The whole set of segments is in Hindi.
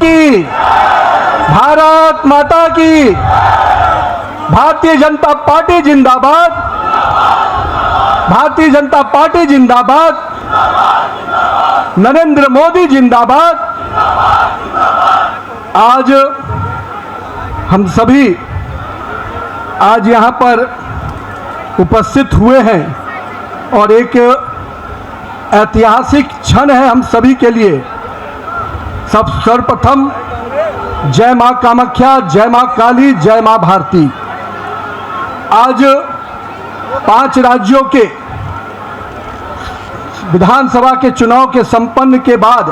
की, भारत माता की, भारतीय जनता पार्टी जिंदाबाद, भारतीय जनता पार्टी जिंदाबाद, नरेंद्र मोदी जिंदाबाद। आज हम सभी आज यहाँ पर उपस्थित हुए हैं और एक ऐतिहासिक क्षण है हम सभी के लिए। सर्वप्रथम जय मां कामाख्या, जय मां काली, जय मां भारती। आज 5 राज्यों के विधानसभा के चुनाव के संपन्न के बाद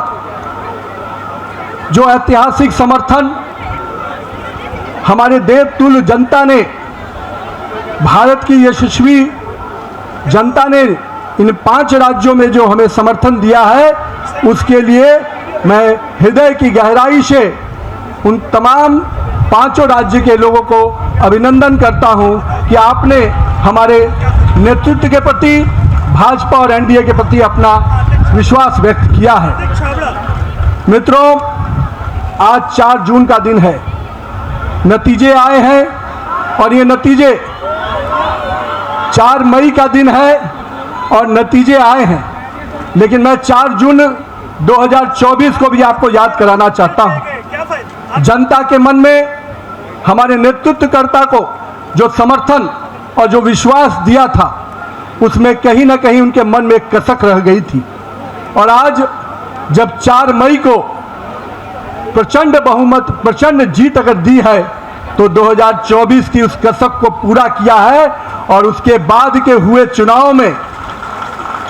जो ऐतिहासिक समर्थन हमारे देवतुल्य जनता ने, भारत की यशस्वी जनता ने इन 5 राज्यों में जो हमें समर्थन दिया है, उसके लिए मैं हृदय की गहराई से उन तमाम 5 राज्य के लोगों को अभिनंदन करता हूं कि आपने हमारे नेतृत्व के प्रति, भाजपा और एनडीए के प्रति अपना विश्वास व्यक्त किया है। मित्रों, आज 4 जून का दिन है, नतीजे आए हैं और ये नतीजे 4 मई का दिन है और नतीजे आए हैं, लेकिन मैं 4 जून 2024 को भी आपको याद कराना चाहता हूं। जनता के मन में हमारे नेतृत्वकर्ता को जो समर्थन और जो विश्वास दिया था, उसमें कहीं ना कहीं उनके मन में कसक रह गई थी। और आज जब 4 मई को प्रचंड बहुमत, प्रचंड जीत अगर दी है, तो 2024 की उस कसक को पूरा किया है। और उसके बाद के हुए चुनाव में,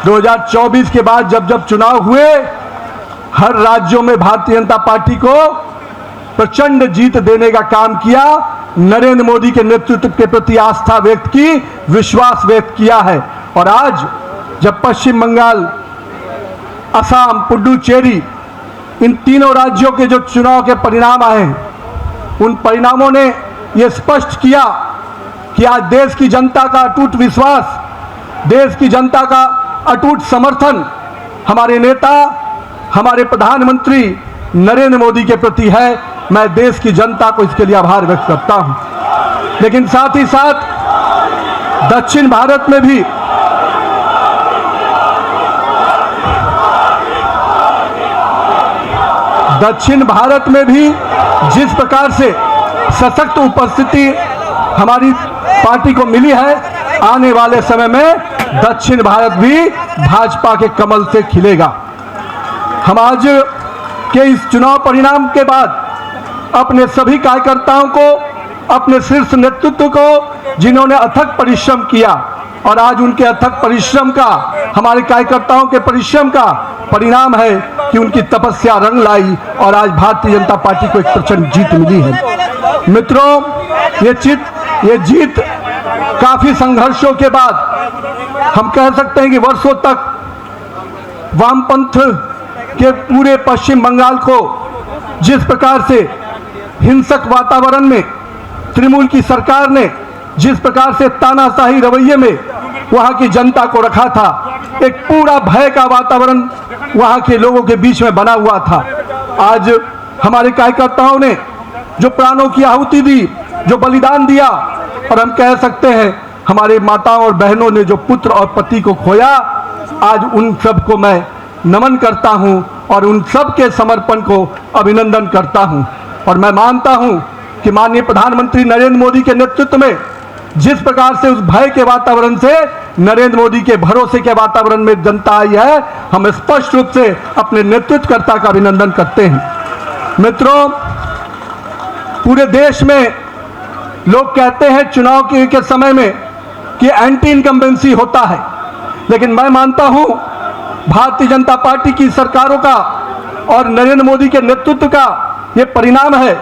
2024 के बाद जब चुनाव हुए, हर राज्यों में भारतीय जनता पार्टी को प्रचंड जीत देने का काम किया, नरेंद्र मोदी के नेतृत्व के प्रति आस्था व्यक्त की, विश्वास व्यक्त किया है। और आज जब पश्चिम बंगाल, असम, पुडुचेरी, इन तीनों राज्यों के जो चुनाव के परिणाम आए हैं, उन परिणामों ने यह स्पष्ट किया कि आज देश की जनता का अटूट विश्वास, देश की जनता का अटूट समर्थन हमारे नेता, हमारे प्रधानमंत्री नरेंद्र मोदी के प्रति है। मैं देश की जनता को इसके लिए आभार व्यक्त करता हूं। लेकिन साथ ही साथ दक्षिण भारत में भी जिस प्रकार से सशक्त उपस्थिति हमारी पार्टी को मिली है, आने वाले समय में दक्षिण भारत भी भाजपा के कमल से खिलेगा। हम आज के इस चुनाव परिणाम के बाद अपने सभी कार्यकर्ताओं को, अपने शीर्ष नेतृत्व को, जिन्होंने अथक परिश्रम किया, और आज उनके अथक परिश्रम का, हमारे कार्यकर्ताओं के परिश्रम का परिणाम है कि उनकी तपस्या रंग लाई और आज भारतीय जनता पार्टी को एक प्रचंड जीत मिली है। मित्रों, ये जीत काफी संघर्षों के बाद, हम कह सकते हैं कि वर्षों तक वामपंथ के पूरे पश्चिम बंगाल को जिस प्रकार से हिंसक वातावरण में तृणमूल की सरकार ने जिस प्रकार से तानाशाही रवैये में वहां की जनता को रखा था, एक पूरा भय का वातावरण वहां के लोगों के बीच में बना हुआ था। आज हमारे कार्यकर्ताओं ने जो प्राणों की आहुति दी, जो बलिदान दिया, और हम कह सकते हैं हमारे माताओं और बहनों ने जो पुत्र और पति को खोया, आज उन सब को मैं नमन करता हूं और उन सब के समर्पण को अभिनंदन करता हूं। और मैं मानता हूं कि माननीय प्रधानमंत्री नरेंद्र मोदी के नेतृत्व में जिस प्रकार से उस भय के वातावरण से नरेंद्र मोदी के भरोसे के वातावरण में जनता आई है, हम स्पष्ट रूप से अपने नेतृत्वकर्ता का अभिनंदन करते हैं। मित्रों, पूरे देश में लोग कहते हैं चुनाव के समय में कि एंटी इनकम्बेंसी होता है, लेकिन मैं मानता हूं भारतीय जनता पार्टी की सरकारों का और नरेंद्र मोदी के नेतृत्व का ये परिणाम है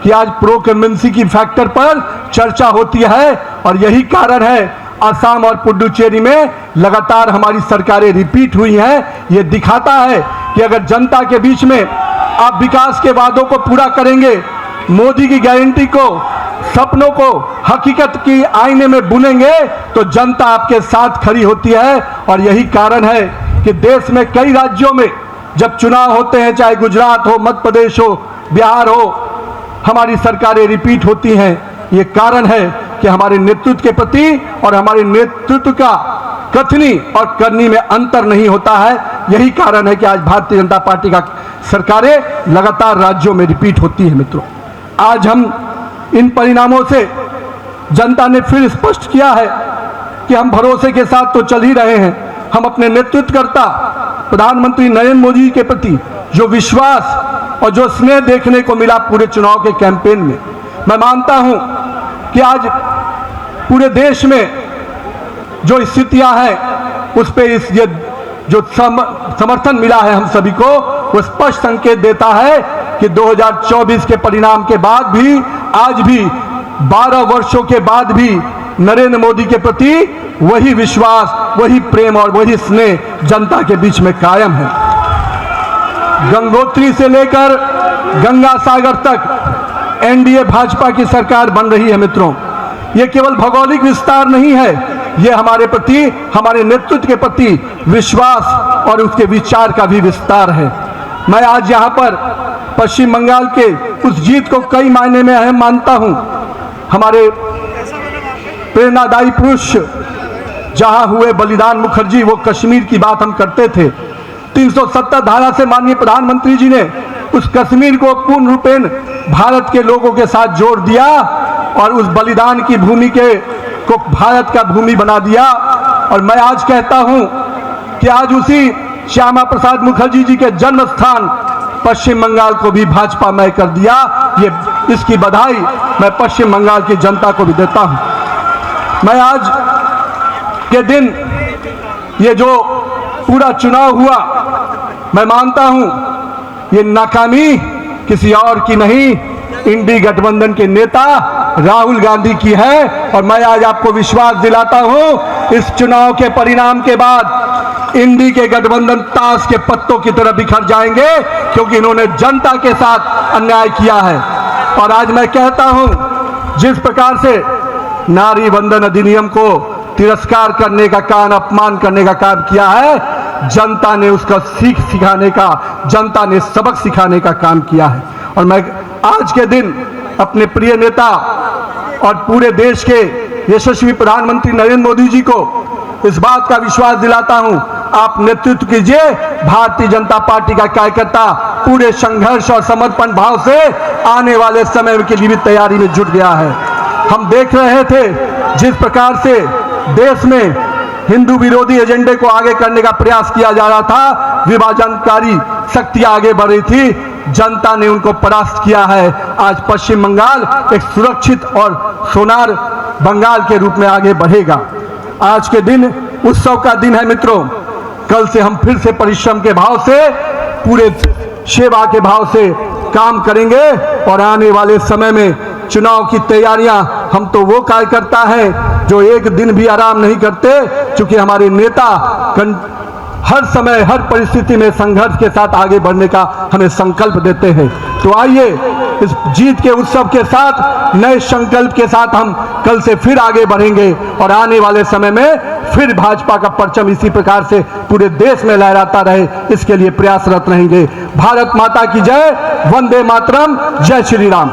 कि आज प्रो इनकम्बेंसी की फैक्टर पर चर्चा होती है। और यही कारण है असम और पुडुचेरी में लगातार हमारी सरकारें रिपीट हुई हैं। ये दिखाता है कि अगर जनता के बीच में आप विकास के वादों को पूरा करेंगे, मोदी की गारंटी को, सपनों को हकीकत की आईने में बुनेंगे, तो जनता आपके साथ खड़ी होती है। और यही कारण है कि देश में कई राज्यों में जब चुनाव होते हैं, चाहे गुजरात हो, मध्य प्रदेश हो, बिहार हो, हमारी सरकारें रिपीट होती हैं। ये कारण है कि हमारे नेतृत्व के प्रति और हमारे नेतृत्व का कथनी और करनी में अंतर नहीं होता है। यही कारण है कि आज भारतीय जनता पार्टी का सरकारें लगातार राज्यों में रिपीट होती है। मित्रों, आज हम इन परिणामों से जनता ने फिर स्पष्ट किया है कि हम भरोसे के साथ तो चल ही रहे हैं। हम अपने नेतृत्वकर्ता प्रधानमंत्री नरेंद्र मोदी के प्रति जो विश्वास और जो स्नेह देखने को मिला पूरे चुनाव के कैंपेन में, मैं मानता हूं कि आज पूरे देश में जो स्थितियां हैं उस पे ये जो समर्थन मिला है हम सभी को, वो स्पष्ट संकेत देता है कि 2024 के परिणाम के बाद भी, आज भी 12 वर्षों के बाद भी नरेंद्र मोदी के प्रति वही विश्वास, वही प्रेम और वही स्नेह जनता के बीच में कायम है। गंगोत्री से लेकर गंगा सागर तक एनडीए भाजपा की सरकार बन रही है। मित्रों, ये केवल भौगोलिक विस्तार नहीं है, ये हमारे प्रति, हमारे नेतृत्व के प्रति विश्वास और उसके विचार का भी विस्तार है। मैं आज यहाँ पर पश्चिम बंगाल के उस जीत को कई मायने में अहम मानता हूँ। हमारे प्रेरणादायी पुरुष जहाँ हुए बलिदान मुखर्जी, वो कश्मीर की बात हम करते थे। 370 धारा से माननीय प्रधानमंत्री जी ने उस कश्मीर को पूर्ण रूपेण भारत के लोगों के साथ जोड़ दिया और उस बलिदान की भूमि को भारत का भूमि बना दिया। और मैं आज कहता हूं कि आज उसी श्यामा प्रसाद मुखर्जी जी के जन्म स्थान पश्चिम बंगाल को भी भाजपा मय कर दिया। ये इसकी बधाई मैं पश्चिम बंगाल की जनता को भी देता हूं। मैं आज के दिन ये जो पूरा चुनाव हुआ, मैं मानता हूं ये नाकामी किसी और की नहीं, इंडी गठबंधन के नेता राहुल गांधी की है। और मैं आज आपको विश्वास दिलाता हूं, इस चुनाव के परिणाम के बाद इंडी के गठबंधन ताश के पत्तों की तरह बिखर जाएंगे, क्योंकि इन्होंने जनता के साथ अन्याय किया है। और आज मैं कहता हूं, जिस प्रकार से नारी वंदन अधिनियम को तिरस्कार करने का काम, अपमान करने का काम किया है, जनता ने उसका सीख सिखाने का, जनता ने सबक सिखाने का काम किया है। और मैं आज के दिन अपने प्रिय नेता और पूरे देश के यशस्वी प्रधानमंत्री नरेंद्र मोदी जी को इस बात का विश्वास दिलाता हूं, आप नेतृत्व कीजिए। भारतीय जनता पार्टी का कार्यकर्ता पूरे संघर्ष और समर्पण भाव से आने वाले समय के लिए भी तैयारी में जुट गया है। हम देख रहे थे जिस प्रकार से देश में हिंदू विरोधी एजेंडे को आगे करने का प्रयास किया जा रहा था, विभाजनकारी शक्तियां आगे बढ़ रही थी, जनता ने उनको परास्त किया है। आज पश्चिम बंगाल एक सुरक्षित और सोनार बंगाल के रूप में आगे बढ़ेगा। आज के दिन उत्सव का दिन है। मित्रों, कल से हम फिर से परिश्रम के भाव से, पूरे सेवा के भाव से काम करेंगे और आने वाले समय में चुनाव की तैयारियां, हम तो वो कार्यकर्ता हैं जो एक दिन भी आराम नहीं करते, क्योंकि हमारे नेता हर समय, हर परिस्थिति में संघर्ष के साथ आगे बढ़ने का हमें संकल्प देते हैं। तो आइए इस जीत के उत्सव के साथ, नए संकल्प के साथ हम कल से फिर आगे बढ़ेंगे और आने वाले समय में फिर भाजपा का परचम इसी प्रकार से पूरे देश में लहराता रहे, इसके लिए प्रयासरत रहेंगे। भारत माता की जय, वंदे मातरम, जय श्री राम।